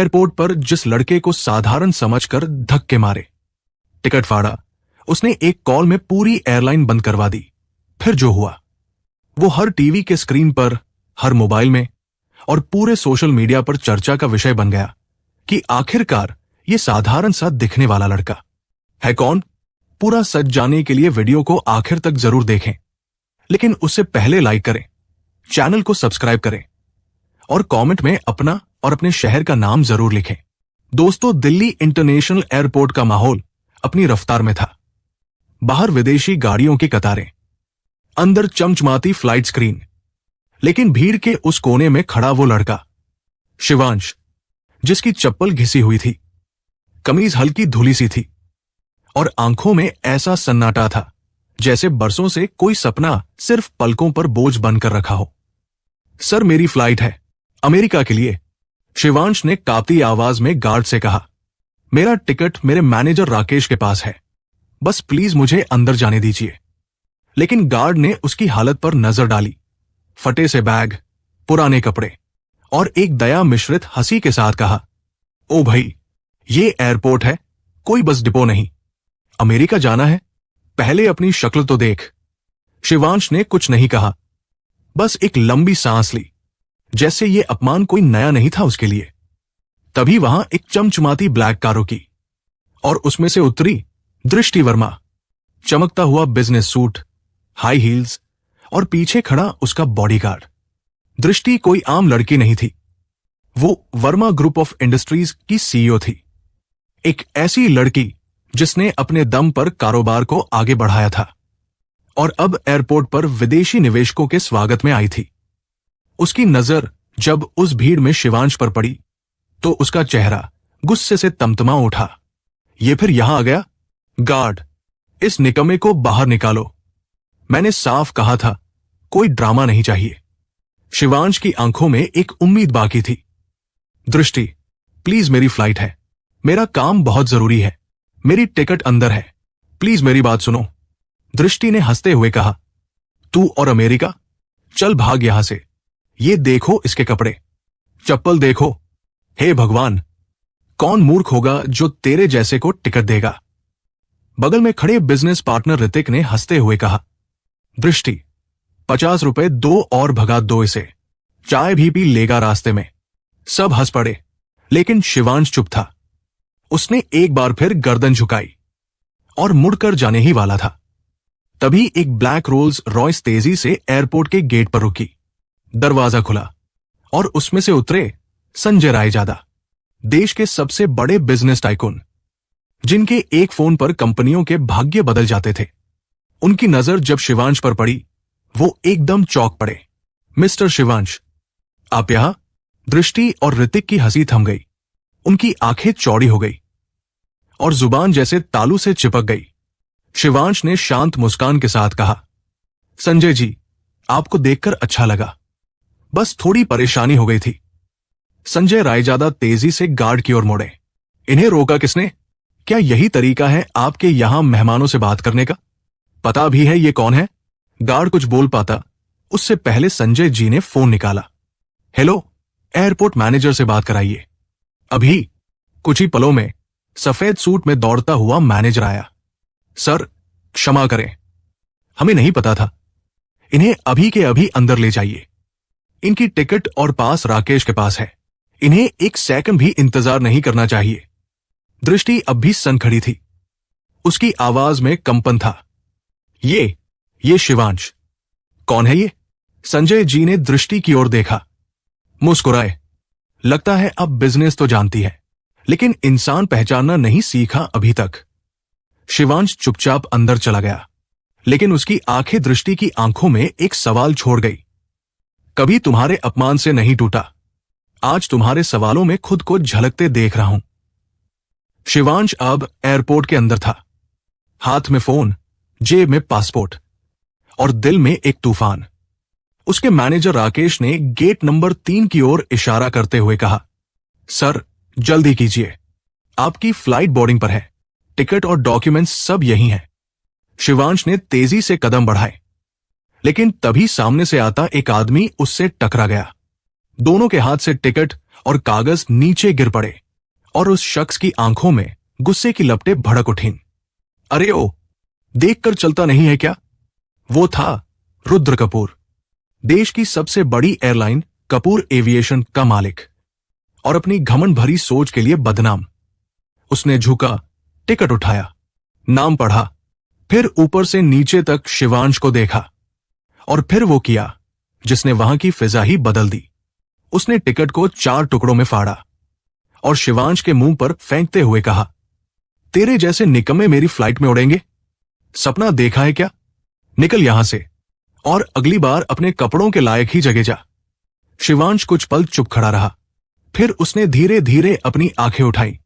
Airport पर जिस लड़के को साधारण समझकर धक्के मारे, टिकट फाड़ा, उसने एक कॉल में पूरी एयरलाइन बंद करवा दी। फिर जो हुआ वो हर टीवी के स्क्रीन पर, हर मोबाइल में और पूरे सोशल मीडिया पर चर्चा का विषय बन गया कि आखिरकार ये साधारण सा दिखने वाला लड़का है कौन। पूरा सच जानने के लिए वीडियो को आखिर तक जरूर देखें, लेकिन उससे पहले लाइक करें, चैनल को सब्सक्राइब करें और कमेंट में अपना और अपने शहर का नाम जरूर लिखें। दोस्तों, दिल्ली इंटरनेशनल एयरपोर्ट का माहौल अपनी रफ्तार में था। बाहर विदेशी गाड़ियों की कतारें, अंदर चमचमाती फ्लाइट स्क्रीन, लेकिन भीड़ के उस कोने में खड़ा वो लड़का शिवांश, जिसकी चप्पल घिसी हुई थी, कमीज हल्की धुली सी थी और आंखों में ऐसा सन्नाटा था जैसे बरसों से कोई सपना सिर्फ पलकों पर बोझ बनकर रखा हो। सर, मेरी फ्लाइट है अमेरिका के लिए, शिवांश ने कांपती आवाज में गार्ड से कहा। मेरा टिकट मेरे मैनेजर राकेश के पास है, बस प्लीज मुझे अंदर जाने दीजिए। लेकिन गार्ड ने उसकी हालत पर नजर डाली। फटे से बैग, पुराने कपड़े और एक दया मिश्रित हंसी के साथ कहा, ओ भाई, ये एयरपोर्ट है, कोई बस डिपो नहीं। अमेरिका जाना है, पहले अपनी शक्ल तो देख। शिवांश ने कुछ नहीं कहा, बस एक लंबी सांस ली, जैसे ये अपमान कोई नया नहीं था उसके लिए। तभी वहां एक चमचमाती ब्लैक कार रुकी और उसमें से उतरी दृष्टि वर्मा, चमकता हुआ बिजनेस सूट, हाई हील्स और पीछे खड़ा उसका बॉडीगार्ड। दृष्टि कोई आम लड़की नहीं थी, वो वर्मा ग्रुप ऑफ इंडस्ट्रीज की सीईओ थी। एक ऐसी लड़की जिसने अपने दम पर कारोबार को आगे बढ़ाया था और अब एयरपोर्ट पर विदेशी निवेशकों के स्वागत में आई थी। उसकी नजर जब उस भीड़ में शिवांश पर पड़ी तो उसका चेहरा गुस्से से तमतमा उठा। ये फिर यहां आ गया? गार्ड, इस निकम्मे को बाहर निकालो। मैंने साफ कहा था, कोई ड्रामा नहीं चाहिए। शिवांश की आंखों में एक उम्मीद बाकी थी। दृष्टि, प्लीज, मेरी फ्लाइट है, मेरा काम बहुत जरूरी है, मेरी टिकट अंदर है, प्लीज मेरी बात सुनो। दृष्टि ने हंसते हुए कहा, तू और अमेरिका? चल भाग यहां से। ये देखो इसके कपड़े, चप्पल देखो। हे भगवान, कौन मूर्ख होगा जो तेरे जैसे को टिकट देगा। बगल में खड़े बिजनेस पार्टनर ऋतिक ने हंसते हुए कहा, दृष्टि, 50 रुपए दो और भगा दो इसे, चाय भी पी लेगा रास्ते में। सब हंस पड़े, लेकिन शिवांश चुप था। उसने एक बार फिर गर्दन झुकाई और मुड़कर जाने ही वाला था। तभी एक ब्लैक रोल्स रॉयस तेजी से एयरपोर्ट के गेट पर रुकी। दरवाजा खुला और उसमें से उतरे संजय रायजादा, देश के सबसे बड़े बिजनेस टाइकून, जिनके एक फोन पर कंपनियों के भाग्य बदल जाते थे। उनकी नजर जब शिवांश पर पड़ी, वो एकदम चौंक पड़े। मिस्टर शिवांश, आप यहां? दृष्टि और ऋतिक की हंसी थम गई, उनकी आंखें चौड़ी हो गई और जुबान जैसे तालू से चिपक गई। शिवांश ने शांत मुस्कान के साथ कहा, संजय जी, आपको देखकर अच्छा लगा, बस थोड़ी परेशानी हो गई थी। संजय रायजादा तेजी से गार्ड की ओर मुड़े। इन्हें रोका किसने? क्या यही तरीका है आपके यहां मेहमानों से बात करने का? पता भी है ये कौन है? गार्ड कुछ बोल पाता उससे पहले संजय जी ने फोन निकाला। हेलो, एयरपोर्ट मैनेजर से बात कराइए। अभी कुछ ही पलों में सफेद सूट में दौड़ता हुआ मैनेजर आया। सर, क्षमा करें, हमें नहीं पता था, इन्हें अभी के अभी अंदर ले जाइए। इनकी टिकट और पास राकेश के पास है, इन्हें एक सेकंड भी इंतजार नहीं करना चाहिए। दृष्टि अब भी सन खड़ी थी, उसकी आवाज में कंपन था। ये शिवांश कौन है ये? संजय जी ने दृष्टि की ओर देखा, मुस्कुराए। लगता है अब बिजनेस तो जानती है, लेकिन इंसान पहचानना नहीं सीखा अभी तक। शिवांश चुपचाप अंदर चला गया, लेकिन उसकी आंखें दृष्टि की आंखों में एक सवाल छोड़ गई। कभी तुम्हारे अपमान से नहीं टूटा, आज तुम्हारे सवालों में खुद को झलकते देख रहा हूं। शिवांश अब एयरपोर्ट के अंदर था, हाथ में फोन, जेब में पासपोर्ट और दिल में एक तूफान। उसके मैनेजर राकेश ने गेट नंबर 3 की ओर इशारा करते हुए कहा, सर जल्दी कीजिए, आपकी फ्लाइट बोर्डिंग पर है, टिकट और डॉक्यूमेंट्स सब यहीं हैं। शिवांश ने तेजी से कदम बढ़ाए, लेकिन तभी सामने से आता एक आदमी उससे टकरा गया। दोनों के हाथ से टिकट और कागज नीचे गिर पड़े और उस शख्स की आंखों में गुस्से की लपटें भड़क उठीं। अरे ओ, देखकर चलता नहीं है क्या? वो था रुद्र कपूर, देश की सबसे बड़ी एयरलाइन कपूर एविएशन का मालिक और अपनी घमंड भरी सोच के लिए बदनाम। उसने झुका, टिकट उठाया, नाम पढ़ा, फिर ऊपर से नीचे तक शिवांश को देखा और फिर वो किया जिसने वहां की फिजा ही बदल दी। उसने टिकट को 4 टुकड़ों में फाड़ा और शिवांश के मुंह पर फेंकते हुए कहा, तेरे जैसे निकम्मे मेरी फ्लाइट में उड़ेंगे? सपना देखा है क्या? निकल यहां से और अगली बार अपने कपड़ों के लायक ही जगह जा। शिवांश कुछ पल चुप खड़ा रहा, फिर उसने धीरे धीरे अपनी आंखें उठाई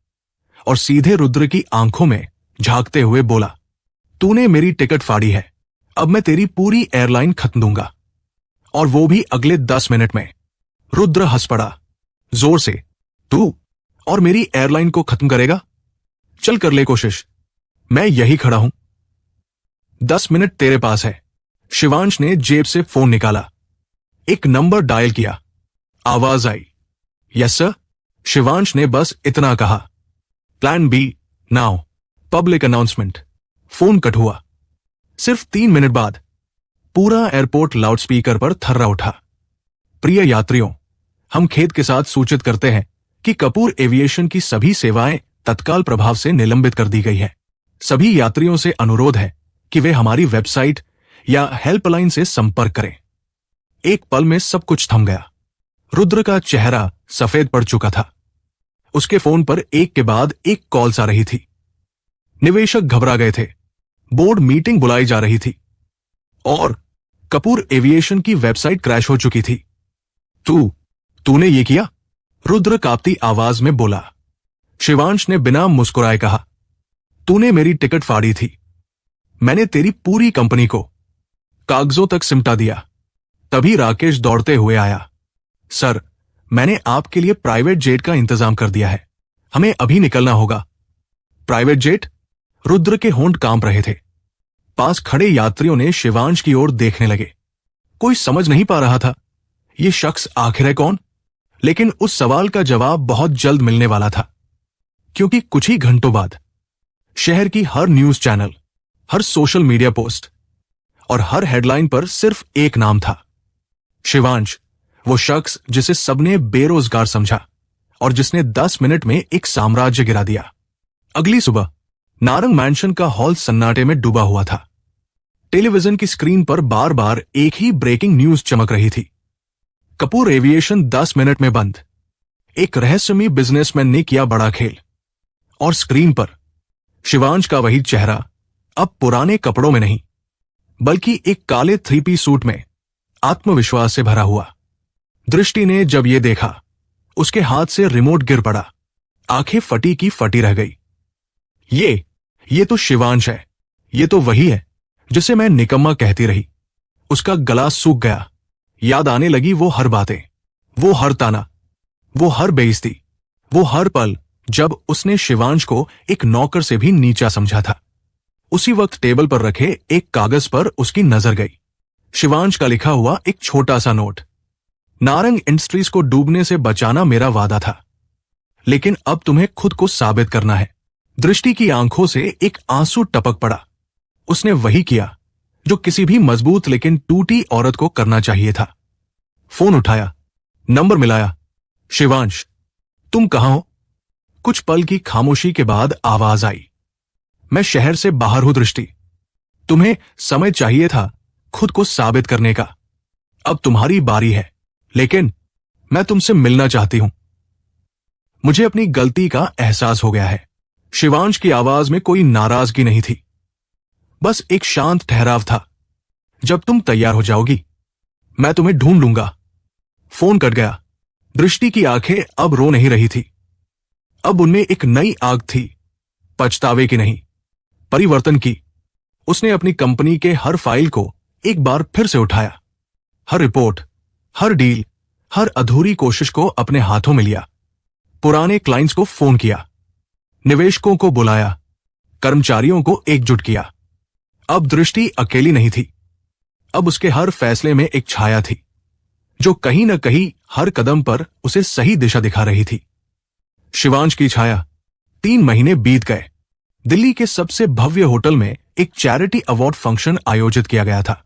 और सीधे रुद्र की आंखों में झांकते हुए बोला, तूने मेरी टिकट फाड़ी है, अब मैं तेरी पूरी एयरलाइन खत्म दूंगा, और वो भी अगले 10 मिनट में। रुद्र हंस पड़ा जोर से, तू और मेरी एयरलाइन को खत्म करेगा? चल कर ले कोशिश, मैं यही खड़ा हूं। 10 मिनट तेरे पास है। शिवांश ने जेब से फोन निकाला, एक नंबर डायल किया। आवाज आई, यस सर। शिवांश ने बस इतना कहा, plan B now, public announcement. Phone cut हुआ। सिर्फ 3 मिनट बाद पूरा एयरपोर्ट लाउडस्पीकर पर थर्रा उठा। प्रिय यात्रियों, हम खेद के साथ सूचित करते हैं कि कपूर एविएशन की सभी सेवाएं तत्काल प्रभाव से निलंबित कर दी गई है। सभी यात्रियों से अनुरोध है कि वे हमारी वेबसाइट या हेल्पलाइन से संपर्क करें। एक पल में सब कुछ थम गया। रुद्र का चेहरा सफेद पड़ चुका था। उसके फोन पर एक के बाद एक कॉल्स आ रही थी। निवेशक घबरा गए थे, बोर्ड मीटिंग बुलाई जा रही थी और कपूर एविएशन की वेबसाइट क्रैश हो चुकी थी। तूने ये किया? रुद्र कांपती आवाज में बोला। शिवांश ने बिना मुस्कुराए कहा, तूने मेरी टिकट फाड़ी थी, मैंने तेरी पूरी कंपनी को कागजों तक सिमटा दिया। तभी राकेश दौड़ते हुए आया, सर, मैंने आपके लिए प्राइवेट जेट का इंतजाम कर दिया है, हमें अभी निकलना होगा। Private jet? रुद्र के होंठ कांप रहे थे। पास खड़े यात्रियों ने शिवांश की ओर देखने लगे। कोई समझ नहीं पा रहा था ये शख्स आखिर है कौन, लेकिन उस सवाल का जवाब बहुत जल्द मिलने वाला था, क्योंकि कुछ ही घंटों बाद शहर की हर न्यूज चैनल, हर सोशल मीडिया पोस्ट और हर हेडलाइन पर सिर्फ एक नाम था, शिवांश। वो शख्स जिसे सबने बेरोजगार समझा और जिसने 10 मिनट में एक साम्राज्य गिरा दिया। अगली सुबह नारंग मैंशन का हॉल सन्नाटे में डूबा हुआ था। टेलीविजन की स्क्रीन पर बार बार एक ही ब्रेकिंग न्यूज चमक रही थी, कपूर एविएशन 10 मिनट में बंद। एक रहस्यमयी बिजनेसमैन ने किया बड़ा खेल। और स्क्रीन पर शिवांश का वही चेहरा, अब पुराने कपड़ों में नहीं, बल्कि एक काले 3 पीस सूट में, आत्मविश्वास से भरा हुआ। दृष्टि ने जब ये देखा, उसके हाथ से रिमोट गिर पड़ा, आंखें फटी की फटी रह गई। ये तो शिवांश है, ये तो वही है जिसे मैं निकम्मा कहती रही। उसका गला सूख गया। याद आने लगी वो हर बातें, वो हर ताना, वो हर बेइज्जती, वो हर पल जब उसने शिवांश को एक नौकर से भी नीचा समझा था। उसी वक्त टेबल पर रखे एक कागज पर उसकी नजर गई। शिवांश का लिखा हुआ एक छोटा सा नोट। नारंग इंडस्ट्रीज को डूबने से बचाना मेरा वादा था, लेकिन अब तुम्हें खुद को साबित करना है। दृष्टि की आंखों से एक आंसू टपक पड़ा। उसने वही किया जो किसी भी मजबूत लेकिन टूटी औरत को करना चाहिए था। फोन उठाया, नंबर मिलाया। शिवांश, तुम कहां हो? कुछ पल की खामोशी के बाद आवाज आई, मैं शहर से बाहर हूं दृष्टि। तुम्हें समय चाहिए था खुद को साबित करने का। अब तुम्हारी बारी है, लेकिन मैं तुमसे मिलना चाहती हूं। मुझे अपनी गलती का एहसास हो गया है। शिवांश की आवाज में कोई नाराजगी नहीं थी, बस एक शांत ठहराव था। जब तुम तैयार हो जाओगी, मैं तुम्हें ढूंढ लूंगा। फोन कट गया। दृष्टि की आंखें अब रो नहीं रही थी, अब उनमें एक नई आग थी, पछतावे की नहीं, परिवर्तन की। उसने अपनी कंपनी के हर फाइल को एक बार फिर से उठाया, हर रिपोर्ट, हर डील, हर अधूरी कोशिश को अपने हाथों में लिया। पुराने क्लाइंट्स को फोन किया, निवेशकों को बुलाया, कर्मचारियों को एकजुट किया। अब दृष्टि अकेली नहीं थी, अब उसके हर फैसले में एक छाया थी, जो कहीं न कहीं हर कदम पर उसे सही दिशा दिखा रही थी। शिवांश की छाया 3 महीने बीत गए। दिल्ली के सबसे भव्य होटल में एक चैरिटी अवार्ड फंक्शन आयोजित किया गया था,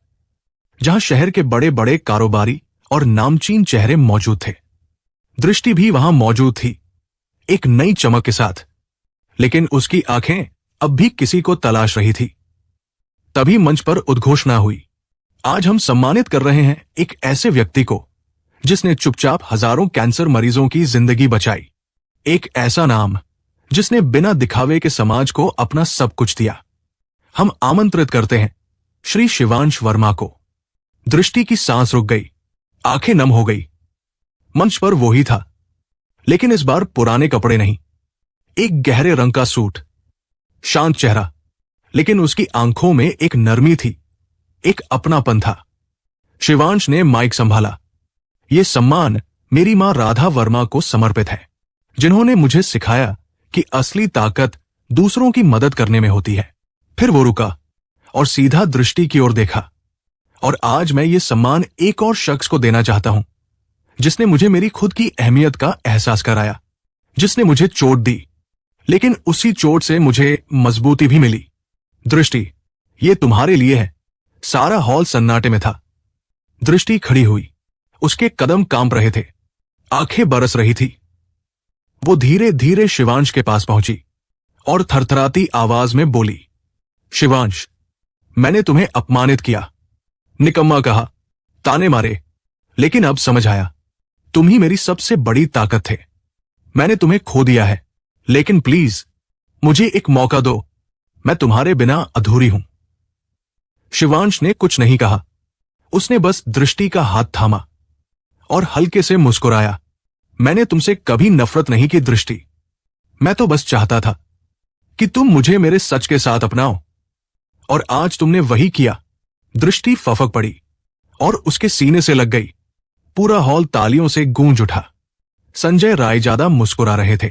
जहां शहर के बड़े बड़े कारोबारी और नामचीन चेहरे मौजूद थे। दृष्टि भी वहां मौजूद थी, एक नई चमक के साथ, लेकिन उसकी आंखें अब भी किसी को तलाश रही थी। तभी मंच पर उद्घोषणा हुई। आज हम सम्मानित कर रहे हैं एक ऐसे व्यक्ति को जिसने चुपचाप हजारों कैंसर मरीजों की जिंदगी बचाई। एक ऐसा नाम जिसने बिना दिखावे के समाज को अपना सब कुछ दिया। हम आमंत्रित करते हैं श्री शिवांश वर्मा को। दृष्टि की सांस रुक गई, आंखें नम हो गई। मंच पर वो ही था, लेकिन इस बार पुराने कपड़े नहीं। एक गहरे रंग का सूट, शांत चेहरा, लेकिन उसकी आंखों में एक नरमी थी, एक अपनापन था। शिवांश ने माइक संभाला। यह सम्मान मेरी मां राधा वर्मा को समर्पित है, जिन्होंने मुझे सिखाया कि असली ताकत दूसरों की मदद करने में होती है। फिर वो रुका और सीधा दृष्टि की ओर देखा। और आज मैं ये सम्मान एक और शख्स को देना चाहता हूं, जिसने मुझे मेरी खुद की अहमियत का एहसास कराया, जिसने मुझे चोट दी, लेकिन उसी चोट से मुझे मजबूती भी मिली। दृष्टि, ये तुम्हारे लिए है। सारा हॉल सन्नाटे में था। दृष्टि खड़ी हुई, उसके कदम कांप रहे थे, आंखें बरस रही थी। वो धीरे धीरे शिवांश के पास पहुंची और थरथराती आवाज में बोली, शिवांश, मैंने तुम्हें अपमानित किया, निकम्मा कहा, ताने मारे, लेकिन अब समझ आया, तुम ही मेरी सबसे बड़ी ताकत थे। मैंने तुम्हें खो दिया है, लेकिन प्लीज मुझे एक मौका दो। मैं तुम्हारे बिना अधूरी हूं। शिवांश ने कुछ नहीं कहा। उसने बस दृष्टि का हाथ थामा और हल्के से मुस्कुराया। मैंने तुमसे कभी नफरत नहीं की दृष्टि। मैं तो बस चाहता था कि तुम मुझे मेरे सच के साथ अपनाओ, और आज तुमने वही किया। दृष्टि फफक पड़ी और उसके सीने से लग गई। पूरा हॉल तालियों से गूंज उठा। संजय रायजादा मुस्कुरा रहे थे,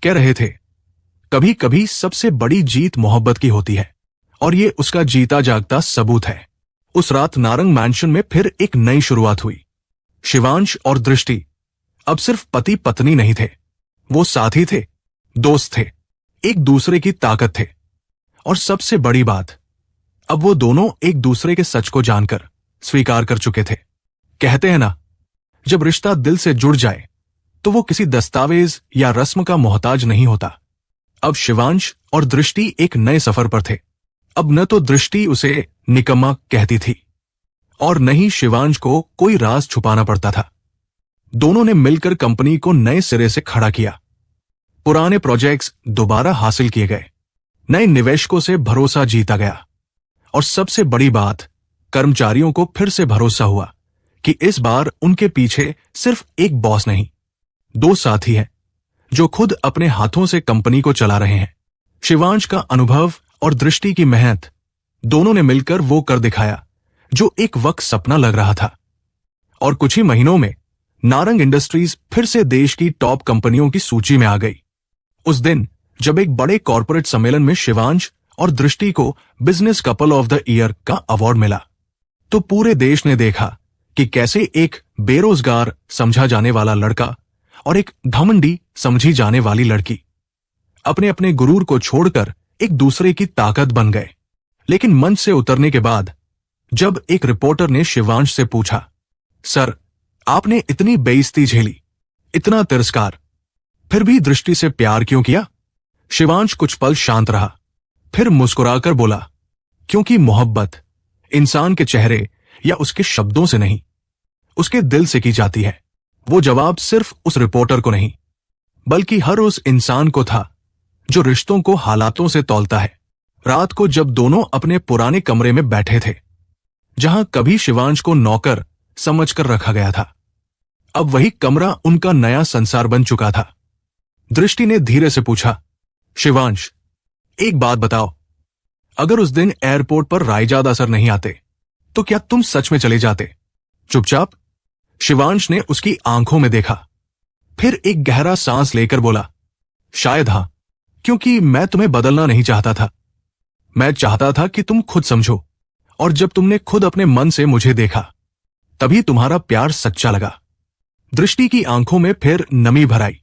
कह रहे थे, कभी कभी सबसे बड़ी जीत मोहब्बत की होती है, और ये उसका जीता जागता सबूत है। उस रात नारंग मैंशन में फिर एक नई शुरुआत हुई। शिवांश और दृष्टि अब सिर्फ पति पत्नी नहीं थे, वो साथी थे, दोस्त थे, एक दूसरे की ताकत थे। और सबसे बड़ी बात, अब वो दोनों एक दूसरे के सच को जानकर स्वीकार कर चुके थे। कहते हैं ना, जब रिश्ता दिल से जुड़ जाए तो वो किसी दस्तावेज या रस्म का मोहताज नहीं होता। अब शिवांश और दृष्टि एक नए सफर पर थे। अब न तो दृष्टि उसे निकम्मा कहती थी, और न ही शिवांश को कोई राज छुपाना पड़ता था। दोनों ने मिलकर कंपनी को नए सिरे से खड़ा किया। पुराने प्रोजेक्ट्स दोबारा हासिल किए गए, नए निवेशकों से भरोसा जीता गया, और सबसे बड़ी बात, कर्मचारियों को फिर से भरोसा हुआ कि इस बार उनके पीछे सिर्फ एक बॉस नहीं, 2 साथी हैं जो खुद अपने हाथों से कंपनी को चला रहे हैं। शिवांश का अनुभव और दृष्टि की मेहनत, दोनों ने मिलकर वो कर दिखाया जो एक वक्त सपना लग रहा था। और कुछ ही महीनों में नारंग इंडस्ट्रीज फिर से देश की टॉप कंपनियों की सूची में आ गई। उस दिन जब एक बड़े कॉर्पोरेट सम्मेलन में शिवांश और दृष्टि को business couple of the year का अवार्ड मिला, तो पूरे देश ने देखा कि कैसे एक बेरोजगार समझा जाने वाला लड़का और एक घमंडी समझी जाने वाली लड़की अपने अपने गुरूर को छोड़कर एक दूसरे की ताकत बन गए। लेकिन मंच से उतरने के बाद जब एक रिपोर्टर ने शिवांश से पूछा, सर, आपने इतनी बेइज्जती झेली, इतना तिरस्कार, फिर भी दृष्टि से प्यार क्यों किया? शिवांश कुछ पल शांत रहा, फिर मुस्कुराकर बोला, क्योंकि मोहब्बत इंसान के चेहरे या उसके शब्दों से नहीं, उसके दिल से की जाती है। वो जवाब सिर्फ उस रिपोर्टर को नहीं, बल्कि हर उस इंसान को था जो रिश्तों को हालातों से तौलता है। रात को जब दोनों अपने पुराने कमरे में बैठे थे, जहां कभी शिवांश को नौकर समझकर रखा गया था, अब वही कमरा उनका नया संसार बन चुका था। दृष्टि ने धीरे से पूछा, शिवांश, एक बात बताओ, अगर उस दिन एयरपोर्ट पर रायजादा सर नहीं आते तो क्या तुम सच में चले जाते? चुपचाप? शिवांश ने उसकी आंखों में देखा, फिर एक गहरा सांस लेकर बोला, शायद हां, क्योंकि मैं तुम्हें बदलना नहीं चाहता था। मैं चाहता था कि तुम खुद समझो, और जब तुमने खुद अपने मन से मुझे देखा, तभी तुम्हारा प्यार सच्चा लगा। दृष्टि की आंखों में फिर नमी भर आई।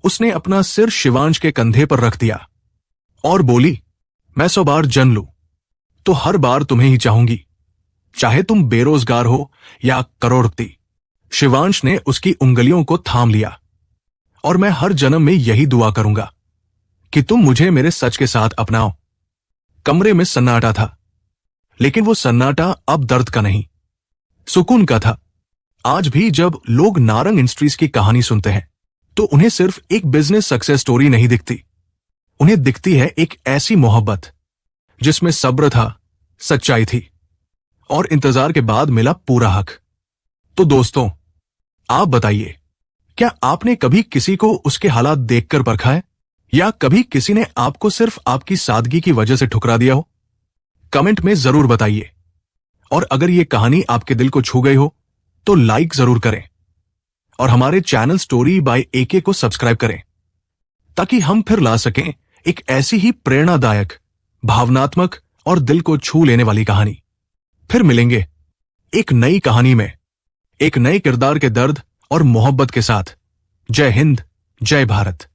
उसने अपना सिर शिवांश के कंधे पर रख दिया और बोली, मैं 100 बार जन लूं तो हर बार तुम्हें ही चाहूंगी, चाहे तुम बेरोजगार हो या करोड़पति। शिवांश ने उसकी उंगलियों को थाम लिया। और मैं हर जन्म में यही दुआ करूंगा कि तुम मुझे मेरे सच के साथ अपनाओ। कमरे में सन्नाटा था, लेकिन वो सन्नाटा अब दर्द का नहीं, सुकून का था। आज भी जब लोग नारंग इंडस्ट्रीज की कहानी सुनते हैं तो उन्हें सिर्फ एक बिजनेस सक्सेस स्टोरी नहीं दिखती, उन्हें दिखती है एक ऐसी मोहब्बत जिसमें सब्र था, सच्चाई थी और इंतजार के बाद मिला पूरा हक। तो दोस्तों, आप बताइए, क्या आपने कभी किसी को उसके हालात देखकर परखा है, या कभी किसी ने आपको सिर्फ आपकी सादगी की वजह से ठुकरा दिया हो? कमेंट में जरूर बताइए। और अगर यह कहानी आपके दिल को छू गई हो तो लाइक जरूर करें और हमारे चैनल स्टोरी बाय एके को सब्सक्राइब करें, ताकि हम फिर ला सकें एक ऐसी ही प्रेरणादायक, भावनात्मक और दिल को छू लेने वाली कहानी। फिर मिलेंगे एक नई कहानी में, एक नए किरदार के दर्द और मोहब्बत के साथ। जय हिंद, जय भारत।